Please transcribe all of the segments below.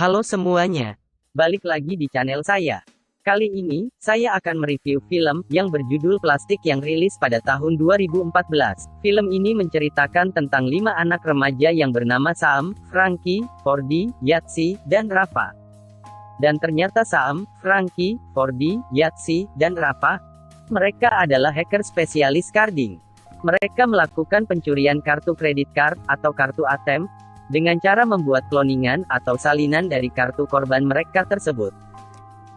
Halo semuanya, balik lagi di channel saya. Kali ini, saya akan mereview film yang berjudul Plastik yang rilis pada tahun 2014. Film ini menceritakan tentang 5 anak remaja yang bernama Sam, Frankie, Fordy, Yatsi, dan Rafa. Dan ternyata Sam, Frankie, Fordy, Yatsi, dan Rafa, mereka adalah hacker spesialis carding. Mereka melakukan pencurian kartu kredit card atau kartu ATM dengan cara membuat cloningan atau salinan dari kartu korban mereka tersebut.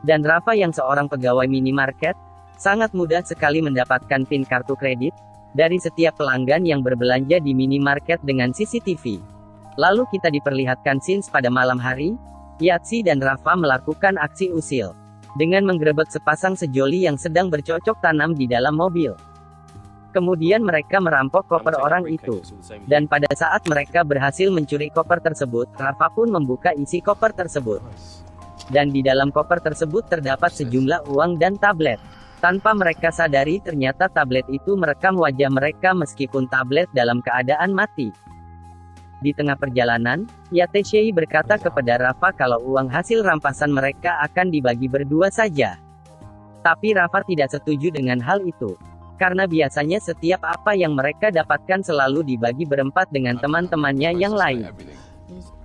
Dan Rafa yang seorang pegawai minimarket, sangat mudah sekali mendapatkan PIN kartu kredit dari setiap pelanggan yang berbelanja di minimarket dengan CCTV. Lalu kita diperlihatkan scenes pada malam hari, Yatsi dan Rafa melakukan aksi usil dengan menggerebek sepasang sejoli yang sedang bercocok tanam di dalam mobil. Kemudian mereka merampok koper orang itu. Dan pada saat mereka berhasil mencuri koper tersebut, Rafa pun membuka isi koper tersebut. Dan di dalam koper tersebut terdapat sejumlah uang dan tablet. Tanpa mereka sadari ternyata tablet itu merekam wajah mereka meskipun tablet dalam keadaan mati. Di tengah perjalanan, Yatsi berkata kepada Rafa kalau uang hasil rampasan mereka akan dibagi berdua saja. Tapi Rafa tidak setuju dengan hal itu. Karena biasanya setiap apa yang mereka dapatkan selalu dibagi berempat dengan teman-temannya yang lain.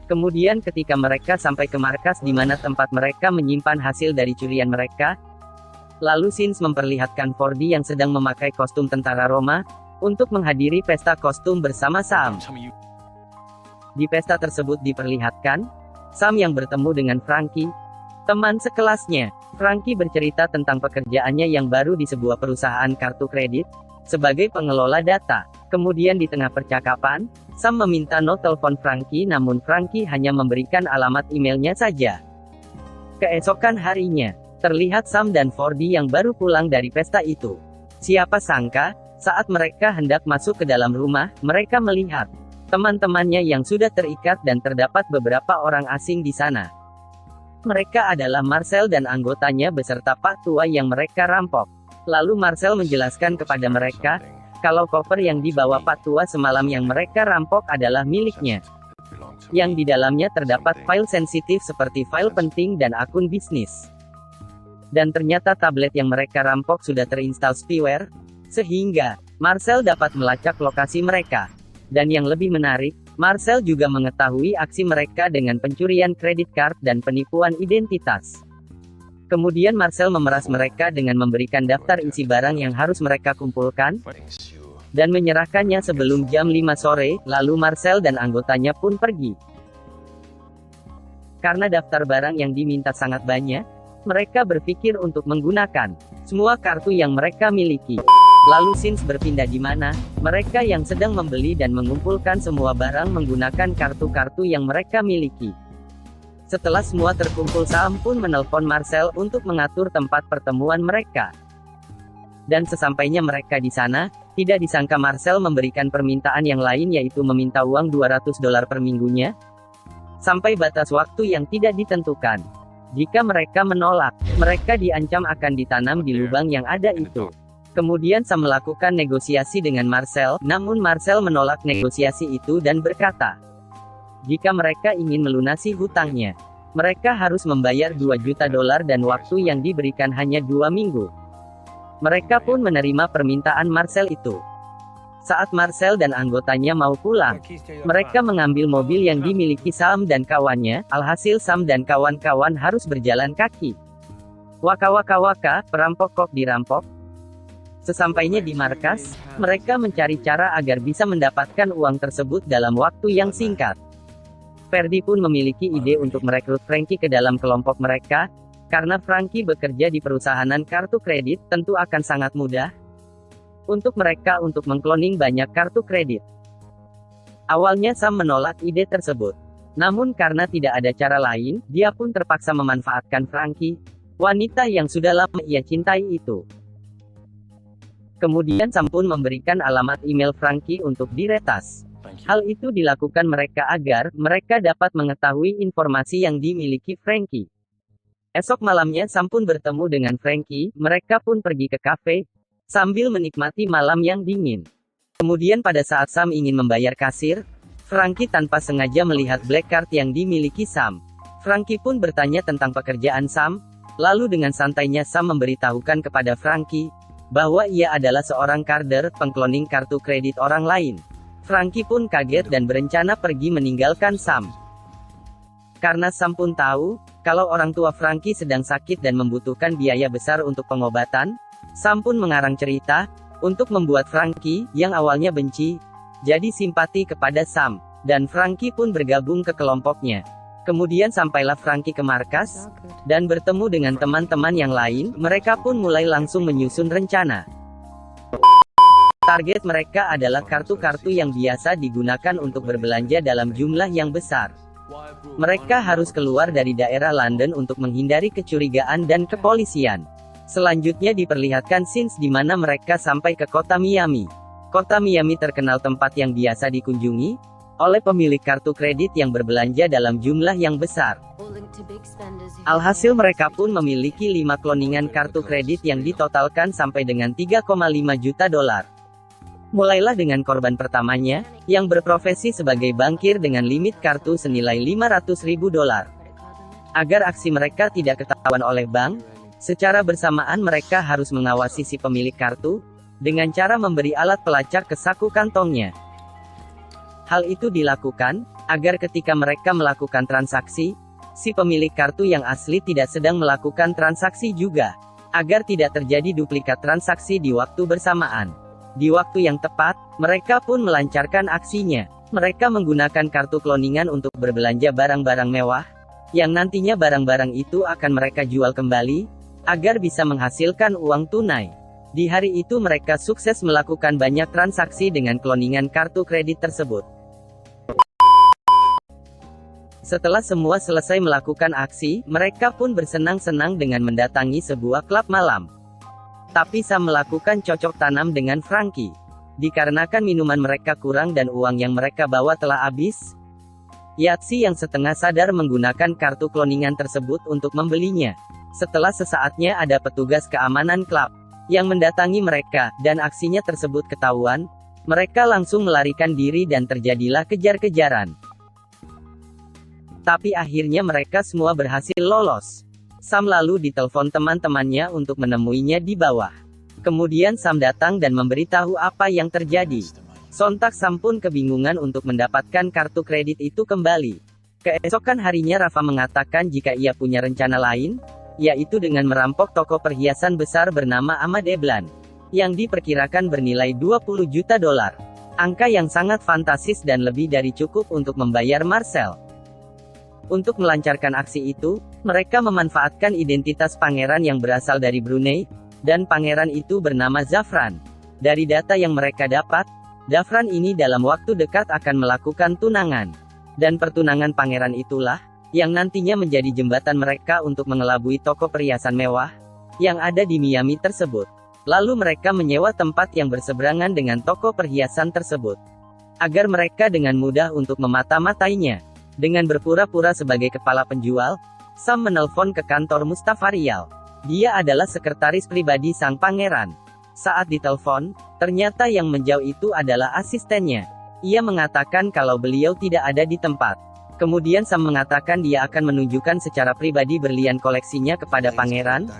Kemudian ketika mereka sampai ke markas di mana tempat mereka menyimpan hasil dari curian mereka, lalu scenes memperlihatkan Fordy yang sedang memakai kostum tentara Roma, untuk menghadiri pesta kostum bersama Sam. Di pesta tersebut diperlihatkan, Sam yang bertemu dengan Frankie, teman sekelasnya. Frankie bercerita tentang pekerjaannya yang baru di sebuah perusahaan kartu kredit, sebagai pengelola data. Kemudian di tengah percakapan, Sam meminta no telepon Frankie namun Frankie hanya memberikan alamat emailnya saja. Keesokan harinya, terlihat Sam dan Fordy yang baru pulang dari pesta itu. Siapa sangka, saat mereka hendak masuk ke dalam rumah, mereka melihat teman-temannya yang sudah terikat dan terdapat beberapa orang asing di sana. Mereka adalah Marcel dan anggotanya beserta Pak Tua yang mereka rampok. Lalu Marcel menjelaskan kepada mereka, kalau koper yang dibawa Pak Tua semalam yang mereka rampok adalah miliknya. Yang di dalamnya terdapat file sensitif seperti file penting dan akun bisnis. Dan ternyata tablet yang mereka rampok sudah terinstall spyware, sehingga Marcel dapat melacak lokasi mereka. Dan yang lebih menarik, Marcel juga mengetahui aksi mereka dengan pencurian kredit card dan penipuan identitas. Kemudian Marcel memeras mereka dengan memberikan daftar isi barang yang harus mereka kumpulkan, dan menyerahkannya sebelum jam 5 sore, lalu Marcel dan anggotanya pun pergi. Karena daftar barang yang diminta sangat banyak, mereka berpikir untuk menggunakan semua kartu yang mereka miliki. Lalu scenes berpindah di mana mereka yang sedang membeli dan mengumpulkan semua barang menggunakan kartu-kartu yang mereka miliki. Setelah semua terkumpul, Sam pun menelpon Marcel untuk mengatur tempat pertemuan mereka. Dan sesampainya mereka di sana, tidak disangka Marcel memberikan permintaan yang lain yaitu meminta uang $200 per minggunya, sampai batas waktu yang tidak ditentukan. Jika mereka menolak, mereka diancam akan ditanam di lubang yang ada itu. Kemudian Sam melakukan negosiasi dengan Marcel, namun Marcel menolak negosiasi itu dan berkata, jika mereka ingin melunasi hutangnya, mereka harus membayar $2 juta dan waktu yang diberikan hanya 2 minggu. Mereka pun menerima permintaan Marcel itu. Saat Marcel dan anggotanya mau pulang, mereka mengambil mobil yang dimiliki Sam dan kawannya, alhasil Sam dan kawan-kawan harus berjalan kaki. Waka waka waka, perampok kok dirampok. Sesampainya di markas, mereka mencari cara agar bisa mendapatkan uang tersebut dalam waktu yang singkat. Fordy pun memiliki ide untuk merekrut Frankie ke dalam kelompok mereka, karena Frankie bekerja di perusahaan kartu kredit, tentu akan sangat mudah untuk mereka untuk mengkloning banyak kartu kredit. Awalnya Sam menolak ide tersebut. Namun karena tidak ada cara lain, dia pun terpaksa memanfaatkan Frankie, wanita yang sudah lama ia cintai itu. Kemudian Sam pun memberikan alamat email Frankie untuk diretas. Hal itu dilakukan mereka agar mereka dapat mengetahui informasi yang dimiliki Frankie. Esok malamnya Sam pun bertemu dengan Frankie, mereka pun pergi ke kafe, sambil menikmati malam yang dingin. Kemudian pada saat Sam ingin membayar kasir, Frankie tanpa sengaja melihat black card yang dimiliki Sam. Frankie pun bertanya tentang pekerjaan Sam, lalu dengan santainya Sam memberitahukan kepada Frankie bahwa ia adalah seorang karder, pengkloning kartu kredit orang lain. Frankie pun kaget dan berencana pergi meninggalkan Sam. Karena Sam pun tahu, kalau orang tua Frankie sedang sakit dan membutuhkan biaya besar untuk pengobatan, Sam pun mengarang cerita, untuk membuat Frankie, yang awalnya benci, jadi simpati kepada Sam, dan Frankie pun bergabung ke kelompoknya. Kemudian sampailah Frankie ke markas, dan bertemu dengan teman-teman yang lain, mereka pun mulai langsung menyusun rencana. Target mereka adalah kartu-kartu yang biasa digunakan untuk berbelanja dalam jumlah yang besar. Mereka harus keluar dari daerah London untuk menghindari kecurigaan dan kepolisian. Selanjutnya diperlihatkan scenes di mana mereka sampai ke kota Miami. Kota Miami terkenal tempat yang biasa dikunjungi oleh pemilik kartu kredit yang berbelanja dalam jumlah yang besar. Alhasil mereka pun memiliki 5 kloningan kartu kredit yang ditotalkan sampai dengan 3,5 juta dolar. Mulailah dengan korban pertamanya, yang berprofesi sebagai bankir dengan limit kartu senilai 500.000 dolar. Agar aksi mereka tidak ketahuan oleh bank, secara bersamaan mereka harus mengawasi si pemilik kartu, dengan cara memberi alat pelacak ke saku kantongnya. Hal itu dilakukan, agar ketika mereka melakukan transaksi, si pemilik kartu yang asli tidak sedang melakukan transaksi juga, agar tidak terjadi duplikat transaksi di waktu bersamaan. Di waktu yang tepat, mereka pun melancarkan aksinya. Mereka menggunakan kartu kloningan untuk berbelanja barang-barang mewah, yang nantinya barang-barang itu akan mereka jual kembali, agar bisa menghasilkan uang tunai. Di hari itu mereka sukses melakukan banyak transaksi dengan kloningan kartu kredit tersebut. Setelah semua selesai melakukan aksi, mereka pun bersenang-senang dengan mendatangi sebuah klub malam. Tapi Sam melakukan cocok tanam dengan Frankie. Dikarenakan minuman mereka kurang dan uang yang mereka bawa telah habis, Yatsi yang setengah sadar menggunakan kartu kloningan tersebut untuk membelinya. Setelah sesaatnya ada petugas keamanan klub yang mendatangi mereka, dan aksinya tersebut ketahuan, mereka langsung melarikan diri dan terjadilah kejar-kejaran. Tapi akhirnya mereka semua berhasil lolos. Sam lalu ditelepon teman-temannya untuk menemuinya di bawah. Kemudian Sam datang dan memberitahu apa yang terjadi. Sontak Sam pun kebingungan untuk mendapatkan kartu kredit itu kembali. Keesokan harinya Rafa mengatakan jika ia punya rencana lain, yaitu dengan merampok toko perhiasan besar bernama Ahmad Eblan, yang diperkirakan bernilai 20 juta dolar. Angka yang sangat fantastis dan lebih dari cukup untuk membayar Marcel. Untuk melancarkan aksi itu, mereka memanfaatkan identitas pangeran yang berasal dari Brunei, dan pangeran itu bernama Zafran. Dari data yang mereka dapat, Zafran ini dalam waktu dekat akan melakukan tunangan. Dan pertunangan pangeran itulah yang nantinya menjadi jembatan mereka untuk mengelabui toko perhiasan mewah yang ada di Miami tersebut. Lalu mereka menyewa tempat yang berseberangan dengan toko perhiasan tersebut, agar mereka dengan mudah untuk memata-matainya. Dengan berpura-pura sebagai kepala penjual, Sam menelpon ke kantor Mustafa Rial. Dia adalah sekretaris pribadi sang pangeran. Saat ditelepon, ternyata yang menjauh itu adalah asistennya. Ia mengatakan kalau beliau tidak ada di tempat. Kemudian Sam mengatakan dia akan menunjukkan secara pribadi berlian koleksinya kepada pangeran,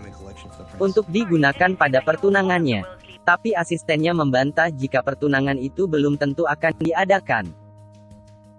untuk digunakan pada pertunangannya. Tapi asistennya membantah jika pertunangan itu belum tentu akan diadakan.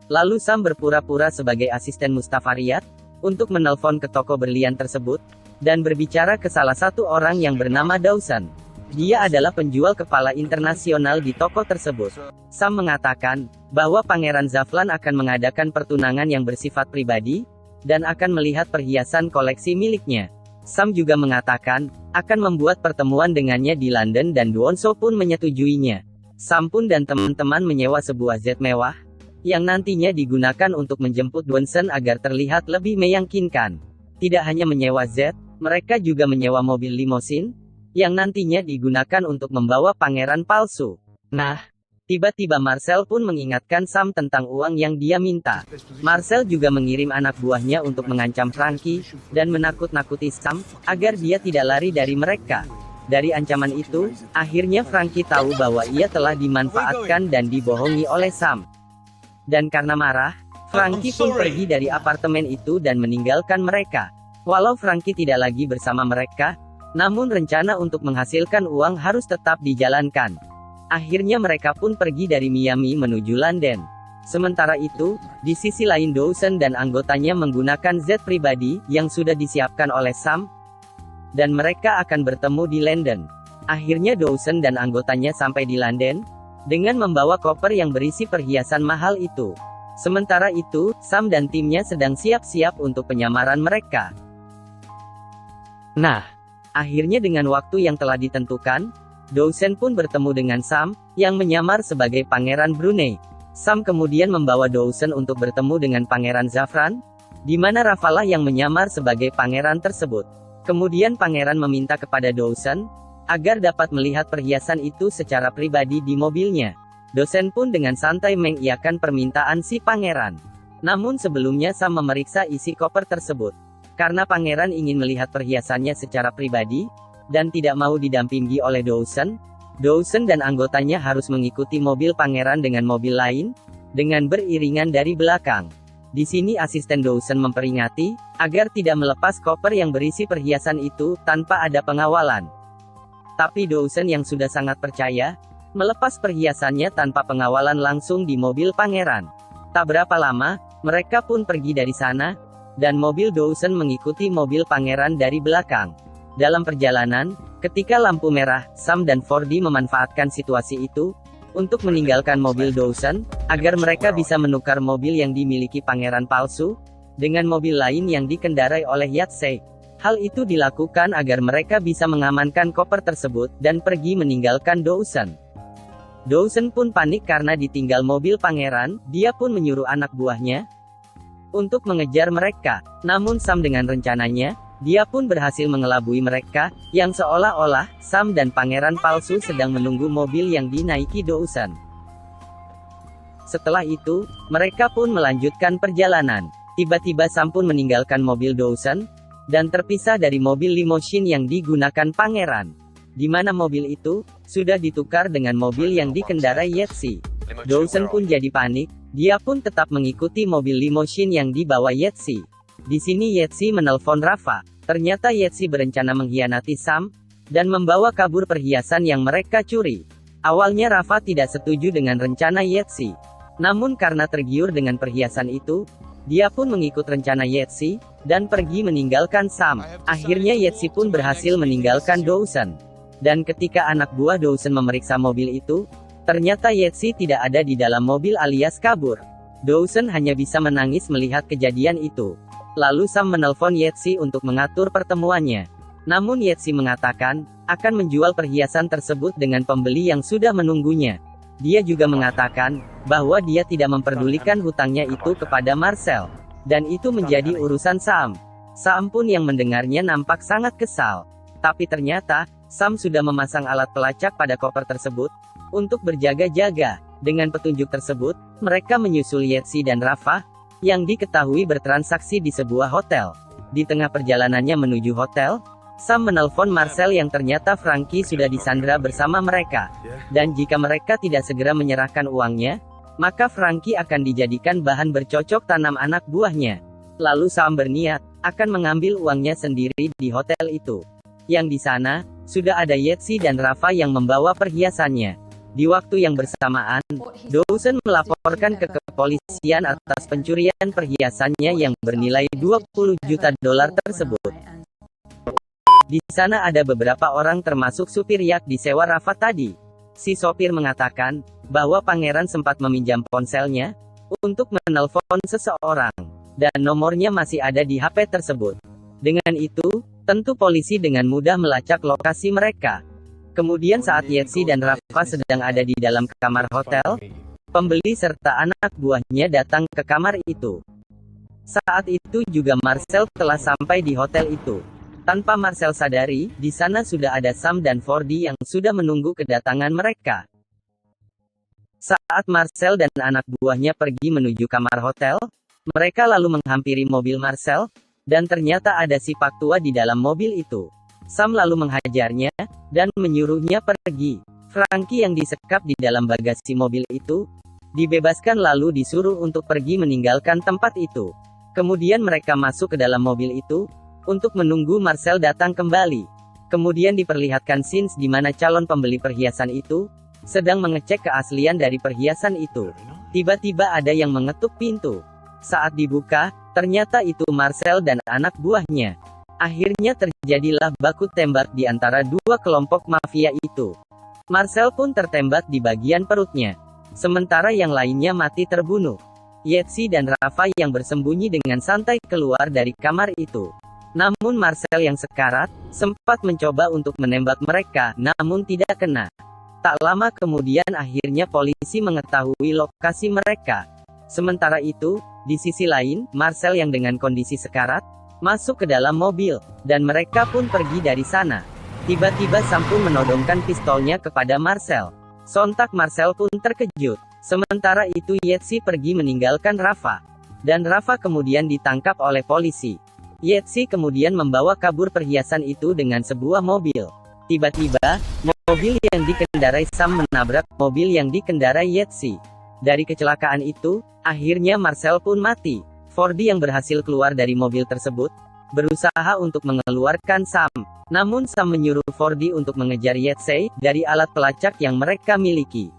Lalu Sam berpura-pura sebagai asisten Mustafa Riyad, untuk menelpon ke toko berlian tersebut, dan berbicara ke salah satu orang yang bernama Dawson. Dia adalah penjual kepala internasional di toko tersebut. Sam mengatakan bahwa Pangeran Zafran akan mengadakan pertunangan yang bersifat pribadi, dan akan melihat perhiasan koleksi miliknya. Sam juga mengatakan akan membuat pertemuan dengannya di London dan Dwonso pun menyetujuinya. Sam pun dan teman-teman menyewa sebuah jet mewah, yang nantinya digunakan untuk menjemput Dwonso agar terlihat lebih meyakinkan. Tidak hanya menyewa jet, mereka juga menyewa mobil limosin, yang nantinya digunakan untuk membawa pangeran palsu. Nah, tiba-tiba Marcel pun mengingatkan Sam tentang uang yang dia minta. Marcel juga mengirim anak buahnya untuk mengancam Frankie, dan menakut-nakuti Sam, agar dia tidak lari dari mereka. Dari ancaman itu, akhirnya Frankie tahu bahwa ia telah dimanfaatkan dan dibohongi oleh Sam. Dan karena marah, Frankie pun pergi dari apartemen itu dan meninggalkan mereka. Walau Frankie tidak lagi bersama mereka, namun rencana untuk menghasilkan uang harus tetap dijalankan. Akhirnya mereka pun pergi dari Miami menuju London. Sementara itu, di sisi lain Dawson dan anggotanya menggunakan jet pribadi yang sudah disiapkan oleh Sam, dan mereka akan bertemu di London. Akhirnya Dawson dan anggotanya sampai di London, dengan membawa koper yang berisi perhiasan mahal itu. Sementara itu, Sam dan timnya sedang siap-siap untuk penyamaran mereka. Nah, akhirnya dengan waktu yang telah ditentukan, Dawson pun bertemu dengan Sam, yang menyamar sebagai Pangeran Brunei. Sam kemudian membawa Dawson untuk bertemu dengan Pangeran Zafran, di mana Rafalah yang menyamar sebagai pangeran tersebut. Kemudian pangeran meminta kepada Dawson, agar dapat melihat perhiasan itu secara pribadi di mobilnya. Dawson pun dengan santai mengiyakan permintaan si pangeran. Namun sebelumnya Sam memeriksa isi koper tersebut. Karena pangeran ingin melihat perhiasannya secara pribadi, dan tidak mau didampingi oleh Dawson, Dawson dan anggotanya harus mengikuti mobil pangeran dengan mobil lain, dengan beriringan dari belakang. Di sini asisten Dawson memperingati, agar tidak melepas koper yang berisi perhiasan itu, tanpa ada pengawalan. Tapi Dawson yang sudah sangat percaya, melepas perhiasannya tanpa pengawalan langsung di mobil pangeran. Tak berapa lama, mereka pun pergi dari sana, dan mobil Dawson mengikuti mobil pangeran dari belakang. Dalam perjalanan, ketika lampu merah, Sam dan Fordy memanfaatkan situasi itu, untuk meninggalkan mobil Dawson, agar mereka bisa menukar mobil yang dimiliki pangeran palsu, dengan mobil lain yang dikendarai oleh Yatsey. Hal itu dilakukan agar mereka bisa mengamankan koper tersebut, dan pergi meninggalkan Dawson. Dawson pun panik karena ditinggal mobil pangeran, dia pun menyuruh anak buahnya untuk mengejar mereka. Namun Sam dengan rencananya, dia pun berhasil mengelabui mereka, yang seolah-olah Sam dan pangeran palsu sedang menunggu mobil yang dinaiki Dawson. Setelah itu, mereka pun melanjutkan perjalanan. Tiba-tiba Sam pun meninggalkan mobil Dawson, dan terpisah dari mobil limousine yang digunakan pangeran. Di mana mobil itu sudah ditukar dengan mobil yang dikendarai Yatsey. Dawson pun jadi panik, dia pun tetap mengikuti mobil limousine yang dibawa Yatsey. Di sini Yatsey menelpon Rafa. Ternyata Yatsey berencana mengkhianati Sam, dan membawa kabur perhiasan yang mereka curi. Awalnya Rafa tidak setuju dengan rencana Yatsey. Namun karena tergiur dengan perhiasan itu, dia pun mengikut rencana Yatsey, dan pergi meninggalkan Sam. Akhirnya Yatsey pun berhasil meninggalkan Dawson. Dan ketika anak buah Dawson memeriksa mobil itu, ternyata Yatsey tidak ada di dalam mobil alias kabur. Dawson hanya bisa menangis melihat kejadian itu. Lalu Sam menelpon Yatsey untuk mengatur pertemuannya. Namun Yatsey mengatakan, akan menjual perhiasan tersebut dengan pembeli yang sudah menunggunya. Dia juga mengatakan, bahwa dia tidak memperdulikan hutangnya itu kepada Marcel. Dan itu menjadi urusan Sam. Sam pun yang mendengarnya nampak sangat kesal. Tapi ternyata, Sam sudah memasang alat pelacak pada koper tersebut, untuk berjaga-jaga. Dengan petunjuk tersebut, mereka menyusul Yatsey dan Rafa, yang diketahui bertransaksi di sebuah hotel. Di tengah perjalanannya menuju hotel, Sam menelpon Marcel yang ternyata Frankie sudah disandra bersama mereka. Dan jika mereka tidak segera menyerahkan uangnya, maka Frankie akan dijadikan bahan bercocok tanam anak buahnya. Lalu Sam berniat, akan mengambil uangnya sendiri di hotel itu. Yang di sana, sudah ada Yatsey dan Rafa yang membawa perhiasannya. Di waktu yang bersamaan, Dawson melaporkan ke kepolisian atas pencurian perhiasannya yang bernilai 20 juta dolar tersebut. Di sana ada beberapa orang termasuk supir yang disewa Rafa tadi. Si sopir mengatakan, bahwa pangeran sempat meminjam ponselnya, untuk menelpon seseorang. Dan nomornya masih ada di HP tersebut. Dengan itu, tentu polisi dengan mudah melacak lokasi mereka. Kemudian saat Yatsey dan Rafa sedang ada di dalam kamar hotel, pembeli serta anak buahnya datang ke kamar itu. Saat itu juga Marcel telah sampai di hotel itu. Tanpa Marcel sadari, di sana sudah ada Sam dan Fordy yang sudah menunggu kedatangan mereka. Saat Marcel dan anak buahnya pergi menuju kamar hotel, mereka lalu menghampiri mobil Marcel, dan ternyata ada si Pak tua di dalam mobil itu. Sam lalu menghajarnya, dan menyuruhnya pergi. Frankie yang disekap di dalam bagasi mobil itu, dibebaskan lalu disuruh untuk pergi meninggalkan tempat itu. Kemudian mereka masuk ke dalam mobil itu, untuk menunggu Marcel datang kembali. Kemudian diperlihatkan scenes di mana calon pembeli perhiasan itu, sedang mengecek keaslian dari perhiasan itu. Tiba-tiba ada yang mengetuk pintu. Saat dibuka, ternyata itu Marcel dan anak buahnya. Akhirnya terjadilah baku tembak di antara dua kelompok mafia itu. Marcel pun tertembak di bagian perutnya. Sementara yang lainnya mati terbunuh. Yetzi dan Rafa yang bersembunyi dengan santai keluar dari kamar itu. Namun Marcel yang sekarat, sempat mencoba untuk menembak mereka, namun tidak kena. Tak lama kemudian akhirnya polisi mengetahui lokasi mereka. Sementara itu, di sisi lain, Marcel yang dengan kondisi sekarat, masuk ke dalam mobil, dan mereka pun pergi dari sana. Tiba-tiba Sam pun menodongkan pistolnya kepada Marcel. Sontak Marcel pun terkejut. Sementara itu Yetzi pergi meninggalkan Rafa. Dan Rafa kemudian ditangkap oleh polisi. Yetzi kemudian membawa kabur perhiasan itu dengan sebuah mobil. Tiba-tiba, mobil yang dikendarai Sam menabrak mobil yang dikendarai Yetzi. Dari kecelakaan itu, akhirnya Marcel pun mati. Fordi yang berhasil keluar dari mobil tersebut, berusaha untuk mengeluarkan Sam. Namun Sam menyuruh Fordi untuk mengejar Yetzi, dari alat pelacak yang mereka miliki.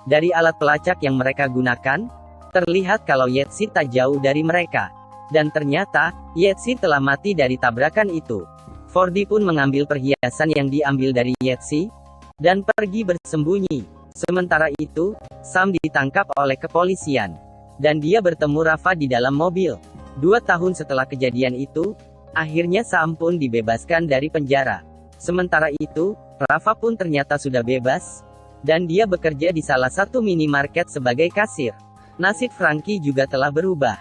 Dari alat pelacak yang mereka gunakan, terlihat kalau Yetzi tak jauh dari mereka. Dan ternyata, Yetzi telah mati dari tabrakan itu. Fordi pun mengambil perhiasan yang diambil dari Yetzi, dan pergi bersembunyi. Sementara itu, Sam ditangkap oleh kepolisian. Dan dia bertemu Rafa di dalam mobil. 2 tahun setelah kejadian itu, akhirnya Sam pun dibebaskan dari penjara. Sementara itu, Rafa pun ternyata sudah bebas. Dan dia bekerja di salah satu minimarket sebagai kasir. Nasib Frankie juga telah berubah.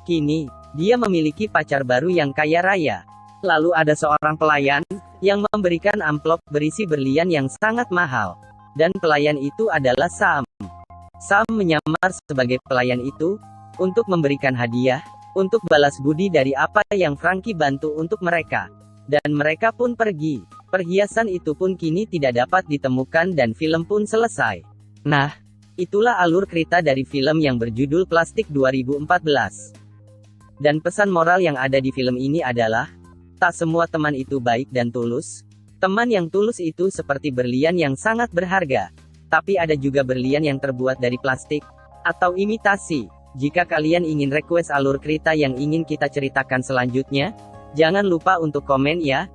Kini, dia memiliki pacar baru yang kaya raya. Lalu ada seorang pelayan, yang memberikan amplop berisi berlian yang sangat mahal. Dan pelayan itu adalah Sam. Sam menyamar sebagai pelayan itu, untuk memberikan hadiah, untuk balas budi dari apa yang Frankie bantu untuk mereka. Dan mereka pun pergi. Perhiasan itu pun kini tidak dapat ditemukan dan film pun selesai. Nah, itulah alur cerita dari film yang berjudul Plastik 2014. Dan pesan moral yang ada di film ini adalah, tak semua teman itu baik dan tulus. Teman yang tulus itu seperti berlian yang sangat berharga. Tapi ada juga berlian yang terbuat dari plastik, atau imitasi. Jika kalian ingin request alur cerita yang ingin kita ceritakan selanjutnya, jangan lupa untuk komen ya.